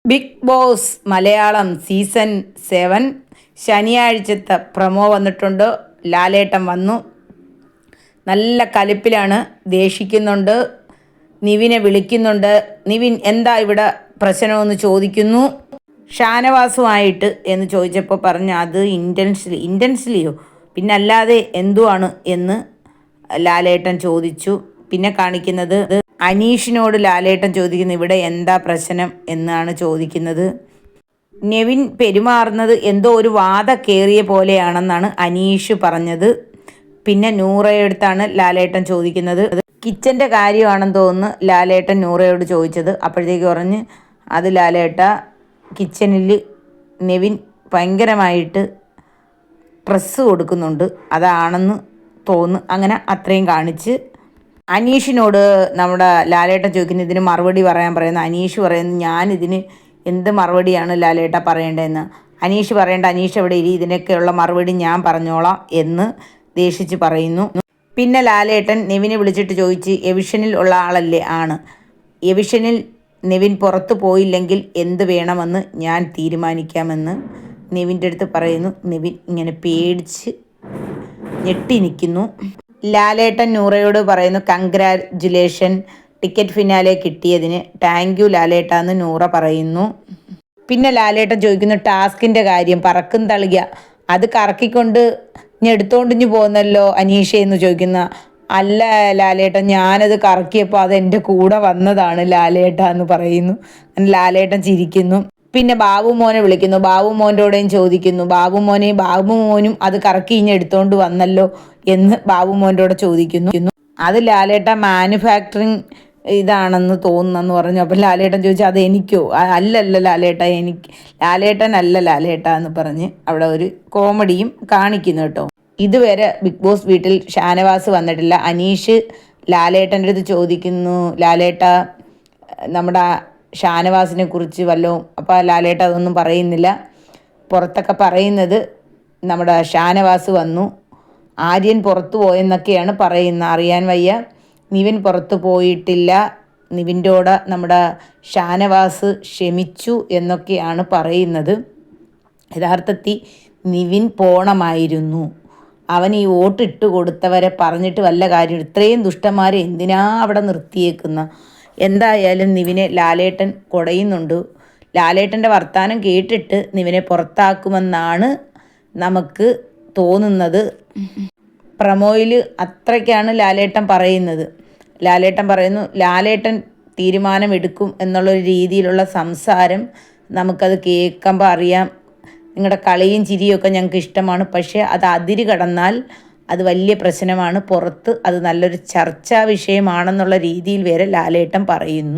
Big boss Malayalam season 7 ശനിയാഴ്ചത്തെ promo വന്നിട്ടുണ്ട്. ലാലേട്ടൻ വന്നു, നല്ല കലിപ്പിലാണ്, ദേഷിക്കുന്നുണ്ട്, നിവിനെ വിളിക്കുന്നുണ്ട്. നിവിൻ എന്താ ഇവിടെ പ്രശ്നമെന്ന് ചോദിക്കുന്നു. ഷാനവാസുമായിട്ട് എന്ന് ചോദിച്ചപ്പോൾ പറഞ്ഞു അത് ഇൻറ്റൻസ്ലിയോ പിന്നെ അല്ലാതെ എന്തുവാണ് എന്ന് ലാലേട്ടൻ ചോദിച്ചു. പിന്നെ കാണിക്കുന്നത് അനീഷിനോട് ലാലേട്ടൻ ചോദിക്കുന്നു ഇവിടെ എന്താ പ്രശ്നം എന്നാണ് ചോദിക്കുന്നത്. നെവിൻ പെരുമാറുന്നത് എന്തോ ഒരു വാത കയറിയ പോലെയാണെന്നാണ് അനീഷ് പറഞ്ഞത്. പിന്നെ നൂറയെടുത്താണ് ലാലേട്ടൻ ചോദിക്കുന്നത്. കിച്ചൻ്റെ കാര്യമാണെന്ന് തോന്നുന്നു ലാലേട്ടൻ നൂറയോട് ചോദിച്ചത്. അപ്പോഴത്തേക്ക് പറഞ്ഞ് അത് ലാലേട്ട കിച്ചണിൽ നെവിൻ ഭയങ്കരമായിട്ട് സ്ട്രെസ്സ് കൊടുക്കുന്നുണ്ട്, അതാണെന്ന് തോന്നുന്നു. അങ്ങനെ അത്രയും കാണിച്ച് അനീഷിനോട് നമ്മുടെ ലാലേട്ടൻ ചോദിക്കുന്നത് ഇതിന് മറുപടി പറയാൻ പറയുന്നത്. അനീഷ് പറയുന്നത് ഞാനിതിന് എന്ത് മറുപടിയാണ് ലാലേട്ട പറയേണ്ടതെന്ന്. അനീഷ് പറയേണ്ട, അനീഷ് എവിടെ ഇരി, ഇതിനൊക്കെയുള്ള മറുപടി ഞാൻ പറഞ്ഞോളാം എന്ന് ദേഷിച്ച് പറയുന്നു. പിന്നെ ലാലേട്ടൻ നെവിനെ വിളിച്ചിട്ട് ചോദിച്ച് എവിഷനിൽ ഉള്ള ആളല്ലേ? ആണ്. എവിഷനിൽ നെവിൻ പുറത്തു പോയില്ലെങ്കിൽ എന്ത് വേണമെന്ന് ഞാൻ തീരുമാനിക്കാമെന്ന് നെവിൻ്റെ അടുത്ത് പറയുന്നു. നെവിൻ ഇങ്ങനെ പേടിച്ച് ഞെട്ടി നിൽക്കുന്നു. ലാലേട്ടൻ നൂറയോട് പറയുന്നു കൺഗ്രാജുലേഷൻ, ടിക്കറ്റ് ഫിനാലെ കിട്ടിയതിന് താങ്ക് യു ലാലേട്ട എന്ന് നൂറ പറയുന്നു. പിന്നെ ലാലേട്ടൻ ചോദിക്കുന്നു ടാസ്കിൻ്റെ കാര്യം, പറക്കും തളിക അത് കറക്കിക്കൊണ്ട് എടുത്തോണ്ടിഞ്ഞ് പോകുന്നല്ലോ അനീഷ എന്ന് ചോദിക്കുന്ന. അല്ല ലാലേട്ടൻ, ഞാനത് കറക്കിയപ്പോൾ അത് എൻ്റെ കൂടെ വന്നതാണ് ലാലേട്ട എന്ന് പറയുന്നു. ലാലേട്ടൻ ചിരിക്കുന്നു. പിന്നെ ബാബു മോനെ വിളിക്കുന്നു. ബാബു മോൻ്റെയോടെയും ചോദിക്കുന്നു, ബാബു മോനും അത് കറക്കി ഇഞ്ഞ് എടുത്തോണ്ട് വന്നല്ലോ എന്ന് ബാബു മോൻ്റെയോടെ ചോദിക്കുന്നു. അത് ലാലേട്ട മാനുഫാക്ചറിങ് ഇതാണെന്ന് തോന്നുന്നെന്ന് പറഞ്ഞു. അപ്പം ലാലേട്ടൻ ചോദിച്ചു അത് എനിക്കോ? അല്ലല്ല ലാലേട്ട, ലാലേട്ടൻ അല്ല ലാലേട്ട എന്ന് പറഞ്ഞ് അവിടെ ഒരു കോമഡിയും കാണിക്കുന്നു കേട്ടോ. ഇതുവരെ ബിഗ് ബോസ് വീട്ടിൽ ഷാനവാസ് വന്നിട്ടില്ല. അനീഷ് ലാലേട്ടൻ്റെ അടുത്ത് ചോദിക്കുന്നു ലാലേട്ട നമ്മുടെ ഷാനവാസിനെ കുറിച്ച് വല്ലതും. അപ്പോൾ ലാലേട്ട അതൊന്നും പറയുന്നില്ല. പുറത്തൊക്കെ പറയുന്നത് നമ്മുടെ ഷാനവാസ് വന്നു, ആര്യൻ പുറത്തു പോയെന്നൊക്കെയാണ് പറയുന്നത്. അറിയാൻ വയ്യ. നിവിൻ പുറത്തു പോയിട്ടില്ല, നിവിൻ്റോട് നമ്മുടെ ഷാനവാസ് ക്ഷമിച്ചു എന്നൊക്കെയാണ് പറയുന്നത്. യഥാർത്ഥത്തിൽ നിവിൻ പോണമായിരുന്നു. അവൻ ഈ വോട്ടിട്ട് കൊടുത്തവരെ പറഞ്ഞിട്ട് വല്ല കാര്യം, ഇത്രയും ദുഷ്ടന്മാരെ എന്തിനാ അവിടെ നിർത്തിയേക്കുന്ന. എന്തായാലും നിവിനെ ലാലേട്ടൻ കുടയുന്നുണ്ട്. ലാലേട്ടൻ്റെ വർത്തമാനം കേട്ടിട്ട് നിവിനെ പുറത്താക്കുമെന്നാണ് നമുക്ക് തോന്നുന്നത്. പ്രമോയിൽ അത്രയ്ക്കാണ് ലാലേട്ടൻ പറയുന്നത്. ലാലേട്ടൻ പറയുന്നു ലാലേട്ടൻ തീരുമാനമെടുക്കും എന്നുള്ളൊരു രീതിയിലുള്ള സംസാരം നമുക്കത് കേൾക്കുമ്പോൾ അറിയാം. നിങ്ങളുടെ കളിയും ചിരിയൊക്കെ ഞങ്ങൾക്ക് ഇഷ്ടമാണ്, പക്ഷേ അത് അതിര് കടന്നാൽ അത് വലിയ പ്രശ്നമാണ്. പുറത്ത് അത് നല്ലൊരു ചർച്ചാ വിഷയമാണെന്നുള്ള രീതിയിൽ വരെ ലാലേട്ടൻ പറയുന്നു.